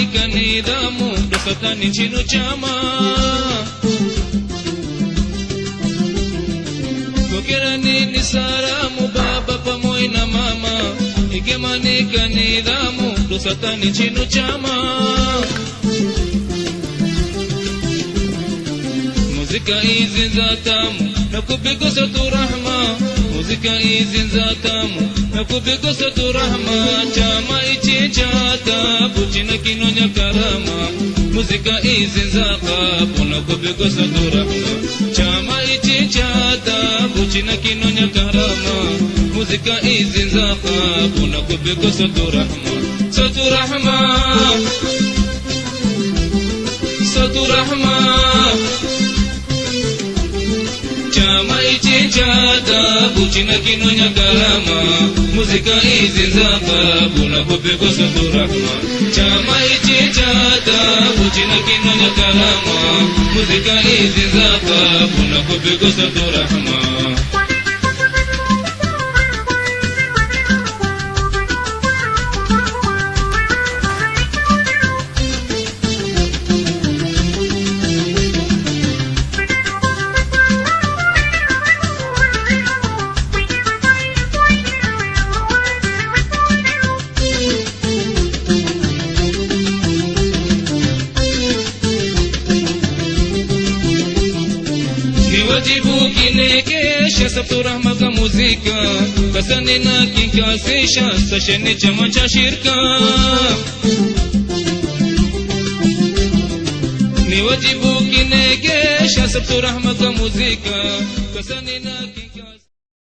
kanidhamu dosatani chino chama kokera nini salamu baba pamoja na mama igemani kanidhamu dosatani chino chama muzika hizi za tamu na kupigosa tu rahma muzika hizi za tamu na kupigosa tu rahma chama ichi cha tabu china kinonya karama muzika hizi za kapu na kupigosa tu rahma chama ichi cha tabu china kinonya karama muzika hizi za kapu na kupigosa tu rahma satu rahma satu rahma chama ichi cha tabu china kinonya karama muzika hizi za kabu na kupigosa tu rahma chama ichi cha tabu china kinonya karama muzika hizi za kabu na kupigosa tu rahma wajibu kinekesha sabtu rahma ka muzika kasani na kinkasisha sasheni chama cha shirka ni wajibu kinekesha sabtu rahma ka muzika kasani na